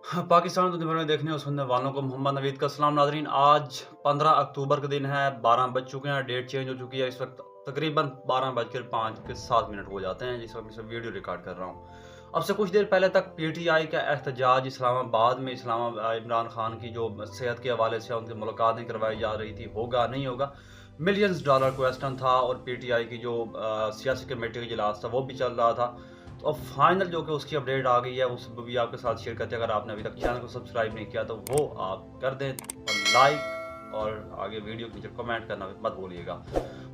हाँ, पाकिस्तान दुनिया भर में देखने और सुनने वालों को मोहम्मद नवीद का सलाम नाज़रीन। आज 15 अक्टूबर का दिन है, 12 बज चुके हैं, डेट चेंज हो चुकी है। इस वक्त तकरीबन 12:05 हो जाते हैं जिस वक्त मैं वीडियो रिकॉर्ड कर रहा हूँ। अब से कुछ देर पहले तक पीटीआई का एहतजाज इस्लामाबाद में इमरान खान की जो सेहत के हवाले से उनकी मुलाकात नहीं करवाई जा रही थी, होगा नहीं होगा, मिलियंस डॉलर क्वेश्चन था। और पीटीआई की जो सियासी कमेटी का इजलास था वो भी चल रहा था। तो अब फाइनल जो कि उसकी अपडेट आ गई है, उसको भी आपके साथ शेयर करते हैं। अगर आपने अभी तक चैनल को सब्सक्राइब नहीं किया तो वो आप कर दें, और लाइक और आगे वीडियो के नीचे कमेंट करना मत भूलिएगा।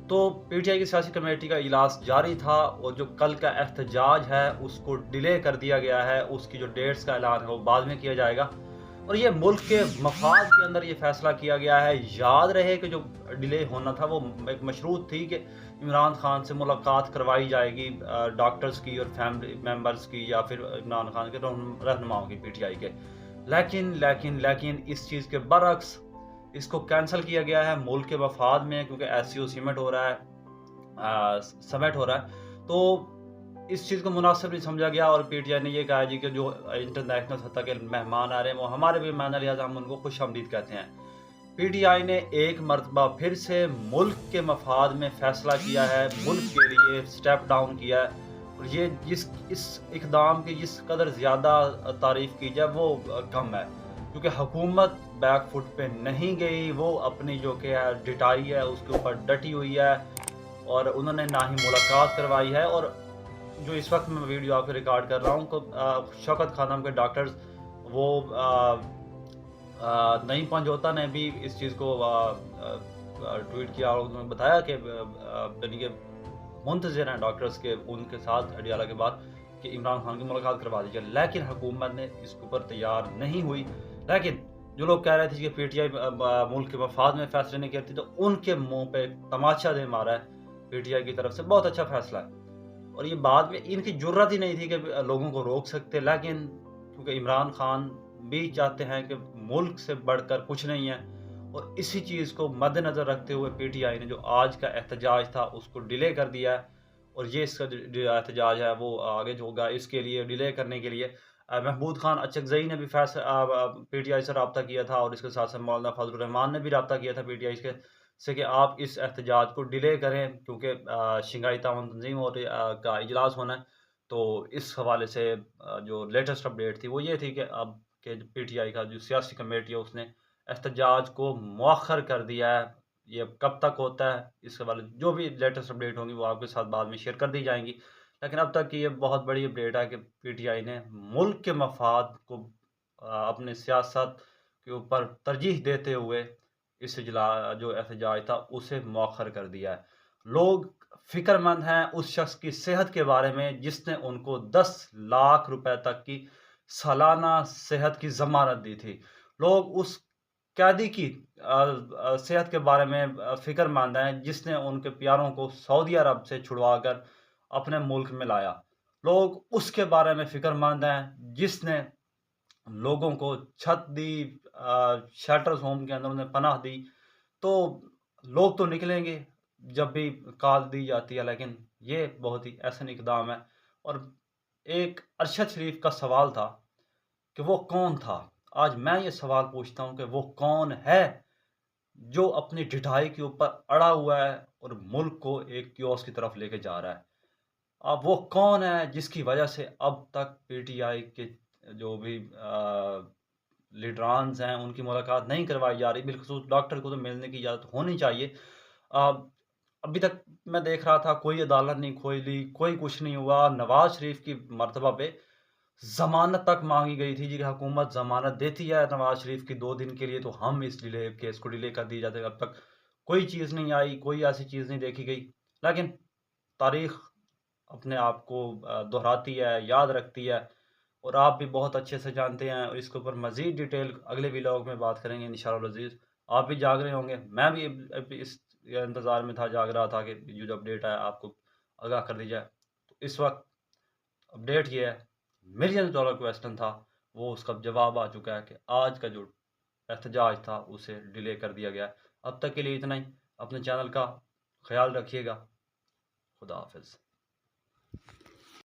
तो पीटीआई की सियासी कमेटी का इजलास जारी था और जो कल का एहतजाज है उसको डिले कर दिया गया है। उसकी जो डेट्स का ऐलान है वो बाद में किया जाएगा, और ये मुल्क के मफाद के अंदर ये फैसला किया गया है। याद रहे कि जो डिले होना था वो एक मशरूत थी कि इमरान खान से मुलाकात करवाई जाएगी, डॉक्टर्स की और फैमिली मेम्बर्स की, या फिर इमरान खान के रहनुमाओं की, पीटीआई के। लेकिन लेकिन लेकिन इस चीज़ के बरक्स इसको कैंसिल किया गया है मुल्क के मफाद में, क्योंकि एससीओ समिट हो रहा है, समिट हो रहा है। तो इस चीज़ को मुनासिब नहीं समझा गया, और पीटीआई ने ये कहा जी कि जो इंटरनेशनल सतह के मेहमान आ रहे हैं वो हमारे भी मेहमान, लिहाजा हम उनको खुशामदीद कहते हैं। पीटीआई ने एक मरतबा फिर से मुल्क के मफाद में फ़ैसला किया है, मुल्क के लिए स्टेप डाउन किया है। और ये इस इक़दाम की जिस कदर ज़्यादा तारीफ़ की जाए वो कम है, क्योंकि हुकूमत बैक फुट पे नहीं गई, वो अपनी जो कि है डिटाई है उसके ऊपर डटी हुई है, और उन्होंने ना ही मुलाकात करवाई है। और जो इस वक्त मैं वीडियो आपको रिकॉर्ड कर रहा हूँ, तो शौकत खानम के डॉक्टर्स वो नईम पंजोता ने भी इस चीज़ को ट्वीट किया, और उन्होंने बताया कि यानी कि मुंतज़िर हैं डॉक्टर्स के उनके साथ अडियाला के बाद कि इमरान खान की मुलाकात करवा दी जाए, लेकिन हुकूमत ने इसके ऊपर तैयार नहीं हुई। लेकिन जो लोग कह रहे थे कि पीटीआई मुल्क के मफाद में फैसले नहीं करती, तो उनके मुंह पे तमाचा दे मारा है पीटीआई की तरफ से। बहुत अच्छा फैसला है, और ये बाद में इनकी जुर्रत ही नहीं थी कि लोगों को रोक सकते। लेकिन क्योंकि इमरान खान भी चाहते हैं कि मुल्क से बढ़कर कुछ नहीं है, और इसी चीज़ को मद्देनज़र रखते हुए पीटीआई ने जो आज का एहतजाज था उसको डिले कर दिया है। और ये इसका जो एहतजाज है वो आगे जो होगा, इसके लिए डिले करने के लिए महमूद खान अचकज़ई ने भी पीटीआई से रब्ता किया था, और इसके साथ साथ मौलाना फजल रहमान ने भी रब्ता किया था पीटीआई से कि आप इस एहतजाज को डिले करें, क्योंकि शंघाई ताउन तंजीम और का इजलास होना है। तो इस हवाले से जो लेटेस्ट अपडेट थी वो ये थी कि अब के पीटीआई का जो सियासी कमेटी है उसने एहतजाज को मौखर कर दिया है। ये अब कब तक होता है, इस हवाले जो भी लेटेस्ट अपडेट होंगी वो आपके साथ बाद में शेयर कर दी जाएंगी। लेकिन अब तक की ये बहुत बड़ी अपडेट है कि पीटीआई ने मुल्क के मफाद को अपने सियासत के ऊपर तरजीह देते हुए इस जो एहतजाज था उसे मौखर कर दिया है। लोग फ़िक्रमंद हैं उस शख्स की सेहत के बारे में जिसने उनको 10 लाख रुपए तक की सालाना सेहत की ज़मानत दी थी। लोग उस कैदी की सेहत के बारे में फ़िक्रमंद हैं जिसने उनके प्यारों को सऊदी अरब से छुड़वाकर अपने मुल्क में लाया। लोग उसके बारे में फ़िक्रमंद हैं जिसने लोगों को छत दी, शेल्टर्स होम के अंदर उन्हें पनाह दी। तो लोग तो निकलेंगे जब भी कॉल दी जाती है, लेकिन ये बहुत ही एहसन इक़दाम है। और एक अरशद शरीफ का सवाल था कि वो कौन था? आज मैं ये सवाल पूछता हूँ कि वो कौन है जो अपनी ढिठाई के ऊपर अड़ा हुआ है और मुल्क को एक कियोस की तरफ लेके जा रहा है? अब वो कौन है जिसकी वजह से अब तक पीटीआई के जो भी लीडरान्स हैं उनकी मुलाकात नहीं करवाई जा रही? बिलख़ुसूस डॉक्टर को तो मिलने की इजाज़त होनी चाहिए। अ, अभी तक मैं देख रहा था कोई अदालत नहीं खोली, कोई कुछ नहीं हुआ। नवाज़ शरीफ की मर्तबा पे ज़मानत तक माँगी गई थी जी कि हुकूमत ज़मानत देती है नवाज़ शरीफ की 2 दिन के लिए, तो हम इस केस को डिले कर दिए जाते हैं। अब तक कोई चीज़ नहीं आई, कोई ऐसी चीज़ नहीं देखी गई। लेकिन तारीख़ अपने आप को दोहराती है, याद रखती है, और आप भी बहुत अच्छे से जानते हैं। और इसके ऊपर मज़ीद डिटेल अगले व्लॉग में बात करेंगे इंशाअल्लाह अज़ीज़। आप भी जाग रहे होंगे, मैं भी अब इस इंतज़ार में था, जाग रहा था कि ये जो अपडेट है आपको आगाह कर दी जाए। तो इस वक़्त अपडेट ये है, मिलियन डॉलर क्वेश्चन था, वो उसका जवाब आ चुका है कि आज का जो एहतजाज था उसे डिले कर दिया गया है। अब तक के लिए इतना ही। अपने चैनल का ख़याल रखिएगा। खुदा हाफ़िज़।